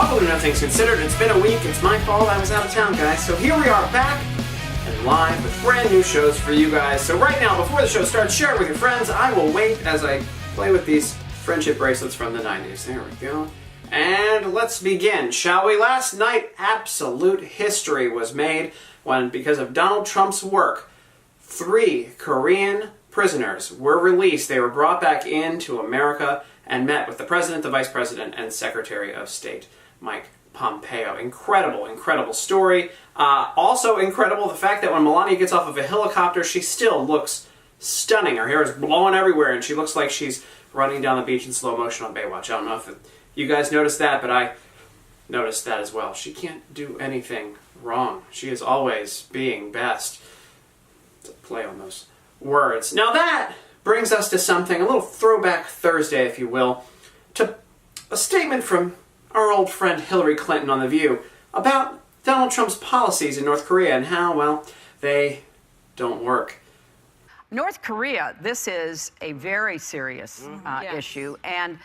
welcome to Nothing's Considered. It's been a week. It's my fault. I was out of town, guys. So here we are back and live with brand new shows for you guys. So right now, before the show starts, share it with your friends. I will wait as I play with these friendship bracelets from the 90s. There we go. And let's begin, shall we? Last night, absolute history was made when, because of Donald Trump's work, 3 Korean prisoners were released. They were brought back into America and met with the President, the Vice President, and Secretary of State Mike Pompeo. Incredible, incredible story. Also incredible the fact that when Melania gets off of a helicopter, she still looks stunning. Her hair is blowing everywhere, and she looks like she's running down the beach in slow motion on Baywatch. I don't know if you guys noticed that, but I noticed that as well. She can't do anything wrong. She is always being best. To play on those words. Now that brings us to something, a little throwback Thursday, if you will, to a statement from our old friend Hillary Clinton on The View about Donald Trump's policies in North Korea and how, well, they don't work. North Korea, this is a very serious issue. And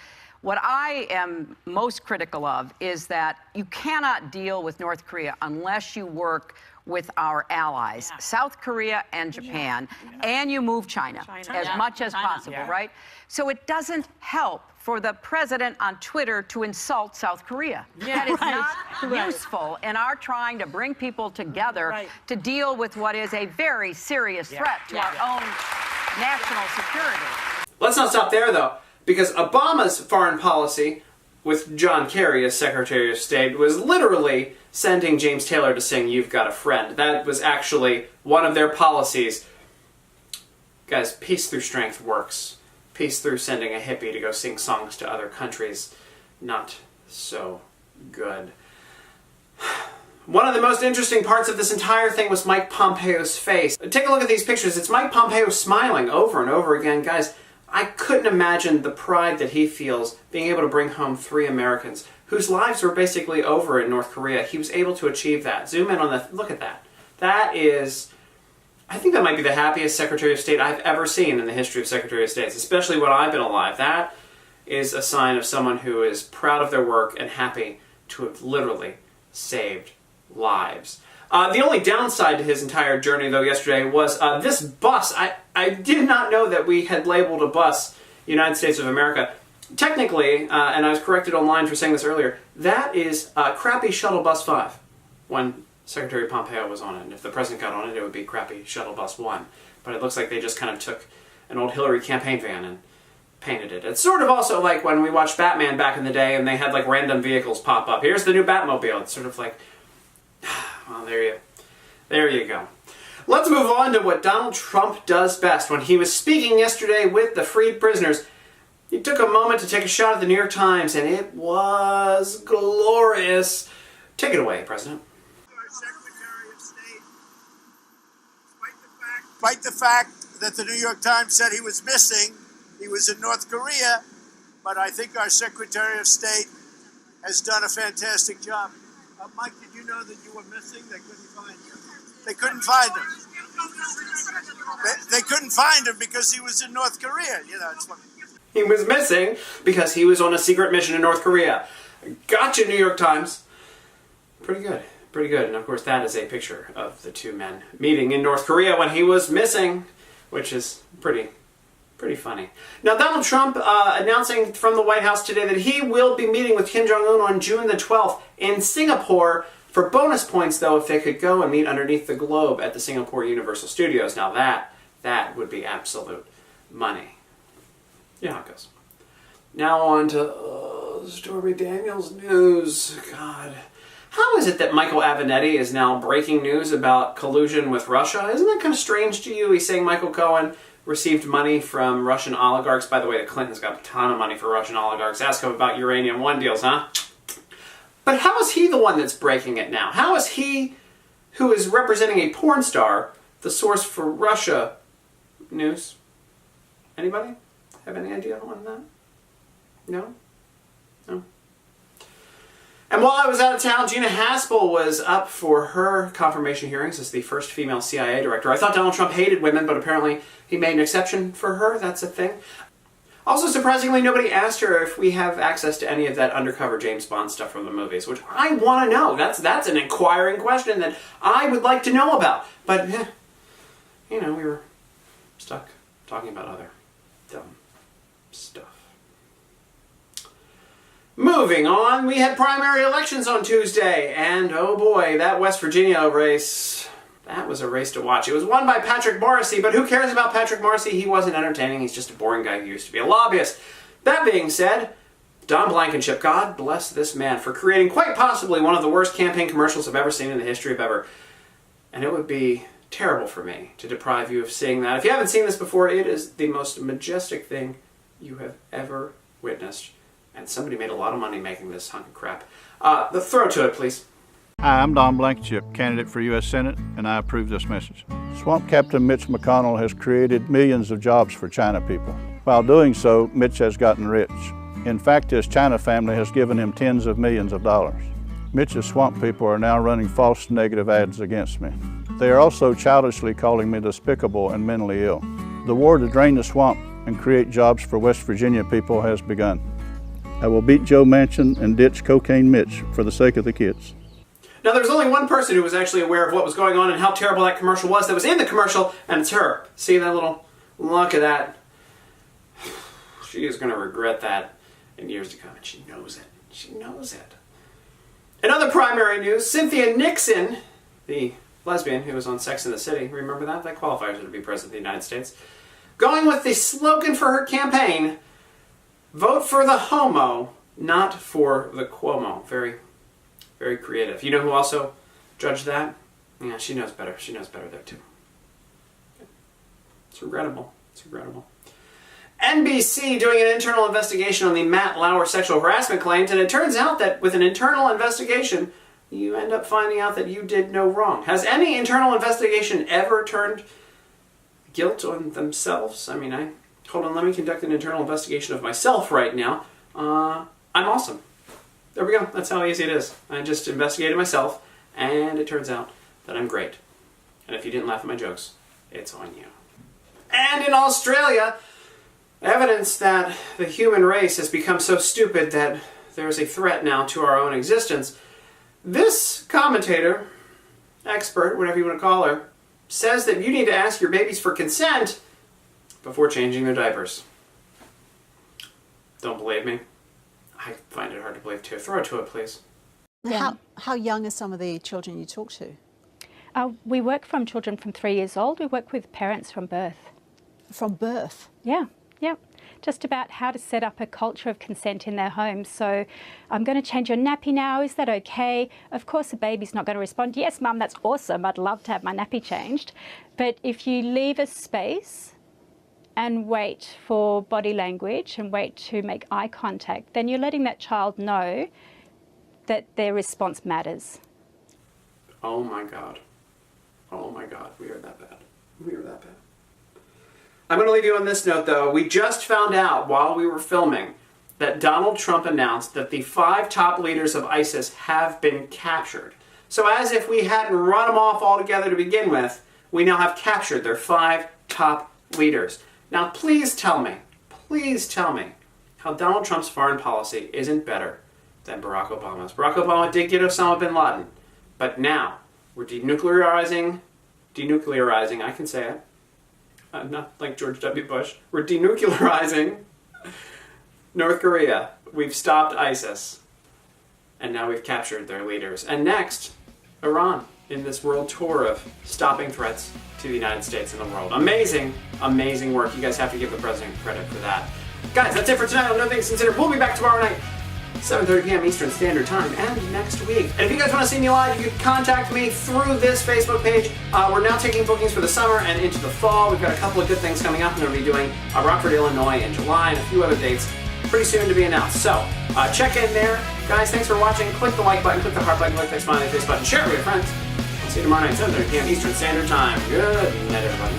what I am most critical of is that you cannot deal with North Korea unless you work with our allies, South Korea and Japan, and you move China as much as possible, right? So it doesn't help for the president on Twitter to insult South Korea. That is not useful in our trying to bring people together to deal with what is a very serious threat to our own national security. Let's not stop there, though, because Obama's foreign policy, with John Kerry as Secretary of State, was literally sending James Taylor to sing "You've Got a Friend." That was actually one of their policies. Guys, peace through strength works. Peace through sending a hippie to go sing songs to other countries, not so good. One of the most interesting parts of this entire thing was Mike Pompeo's face. Take a look at these pictures. It's Mike Pompeo smiling over and over again. Guys, I couldn't imagine the pride that he feels being able to bring home 3 Americans whose lives were basically over in North Korea. He was able to achieve that. Zoom in on that. Look at that. That is, I think that might be the happiest Secretary of State I've ever seen in the history of Secretary of States, especially when I've been alive. That is a sign of someone who is proud of their work and happy to have literally saved lives. The only downside to his entire journey, though, yesterday was this bus. I did not know that we had labeled a bus United States of America. Technically, and I was corrected online for saying this earlier, that is Crappy Shuttle Bus 5 when Secretary Pompeo was on it. And if the president got on it, it would be Crappy Shuttle Bus 1. But it looks like they just kind of took an old Hillary campaign van and painted it. It's sort of also like when we watched Batman back in the day and they had like random vehicles pop up. Here's the new Batmobile. It's sort of like, well, there you go. Let's move on to what Donald Trump does best. When he was speaking yesterday with the freed prisoners, he took a moment to take a shot at the New York Times, and it was glorious. Take it away, President. Our Secretary of State, despite the fact that the New York Times said he was missing, he was in North Korea, but I think our Secretary of State has done a fantastic job. Mike, did you know that you were missing? They couldn't find you. They couldn't find him. They couldn't find him because he was in North Korea. You know, it's what... He was missing because he was on a secret mission in North Korea. Gotcha, New York Times. Pretty good. Pretty good. And of course, that is a picture of the 2 men meeting in North Korea when he was missing, which is pretty funny. Now, Donald Trump announcing from the White House today that he will be meeting with Kim Jong-un on June the 12th in Singapore for bonus points, though, if they could go and meet underneath the globe at the Singapore Universal Studios. Now, that would be absolute money. Yeah, it goes. Now on to Stormy Daniels news. God. How is it that Michael Avenatti is now breaking news about collusion with Russia? Isn't that kind of strange to you? He's saying Michael Cohen received money from Russian oligarchs. By the way, the Clintons got a ton of money for Russian oligarchs. Ask him about Uranium One deals, huh? But how is he the one that's breaking it now? How is he, who is representing a porn star, the source for Russia news? Anybody have any idea on that? No? No? And while I was out of town, Gina Haspel was up for her confirmation hearings as the first female CIA director. I thought Donald Trump hated women, but apparently he made an exception for her. That's a thing. Also, surprisingly, nobody asked her if we have access to any of that undercover James Bond stuff from the movies, which I want to know. That's an inquiring question that I would like to know about. But, we were stuck talking about other dumb stuff. Moving on, we had primary elections on Tuesday, and oh boy, that West Virginia race, that was a race to watch. It was won by Patrick Morrissey, but who cares about Patrick Morrissey? He wasn't entertaining. He's just a boring guy who used to be a lobbyist. That being said, Don Blankenship, God bless this man for creating quite possibly one of the worst campaign commercials I've ever seen in the history of ever. And it would be terrible for me to deprive you of seeing that. If you haven't seen this before, it is the most majestic thing you have ever witnessed. And somebody made a lot of money making this hunk of crap. Throw to it, please. Hi, I'm Don Blankenship, candidate for U.S. Senate, and I approve this message. Swamp Captain Mitch McConnell has created millions of jobs for China people. While doing so, Mitch has gotten rich. In fact, his China family has given him tens of millions of dollars. Mitch's swamp people are now running false negative ads against me. They are also childishly calling me despicable and mentally ill. The war to drain the swamp and create jobs for West Virginia people has begun. I will beat Joe Manchin and ditch Cocaine Mitch for the sake of the kids. Now, there was only one person who was actually aware of what was going on and how terrible that commercial was that was in the commercial, and it's her. See that little look at that? She is going to regret that in years to come, and she knows it. She knows it. In other primary news, Cynthia Nixon, the lesbian who was on Sex and the City, remember that? That qualifies her to be president of the United States. Going with the slogan for her campaign, vote for the homo, not for the Cuomo. Very, very creative. You know who also judged that? Yeah, she knows better. She knows better there too. It's regrettable. It's regrettable. NBC doing an internal investigation on the Matt Lauer sexual harassment claims, and it turns out that with an internal investigation, you end up finding out that you did no wrong. Has any internal investigation ever turned guilt on themselves? I mean, hold on, let me conduct an internal investigation of myself right now. I'm awesome. There we go. That's how easy it is. I just investigated myself, and it turns out that I'm great. And if you didn't laugh at my jokes, it's on you. And in Australia, evidence that the human race has become so stupid that there is a threat now to our own existence. This commentator, expert, whatever you want to call her, says that you need to ask your babies for consent before changing their diapers. Don't believe me? I find it hard to believe too. Throw it to it, please. Yeah. How young are some of the children you talk to? We work from children from 3 years old. We work with parents from birth. From birth? Yeah. Just about how to set up a culture of consent in their home. So I'm going to change your nappy now. Is that okay? Of course, the baby's not going to respond, yes, Mum, that's awesome. I'd love to have my nappy changed. But if you leave a space and wait for body language and wait to make eye contact, then you're letting that child know that their response matters. Oh my God. Oh my God. We are that bad. We are that bad. I'm going to leave you on this note, though. We just found out while we were filming that Donald Trump announced that the 5 top leaders of ISIS have been captured. So as if we hadn't run them off altogether to begin with, we now have captured their 5 top leaders. Now, please tell me how Donald Trump's foreign policy isn't better than Barack Obama's. Barack Obama did get Osama bin Laden, but now we're denuclearizing, I can say it, not like George W. Bush, we're denuclearizing North Korea. We've stopped ISIS, and now we've captured their leaders. And next, Iran, in this world tour of stopping threats to the United States and the world. Amazing, amazing work. You guys have to give the president credit for that. Guys, that's it for tonight on No Things Considered. We'll be back tomorrow night, 7:30 p.m. Eastern Standard Time, and next week. And if you guys want to see me live, you can contact me through this Facebook page. We're now taking bookings for the summer and into the fall. We've got a couple of good things coming up. I'm going to be doing Rockford, Illinois in July, and a few other dates pretty soon to be announced. So, check in there. Guys, thanks for watching. Click the like button, click the heart button, click the smiley face button, share it with your friends. I'll see you tomorrow night, 7:30 p.m. Eastern Standard Time. Good night, everybody.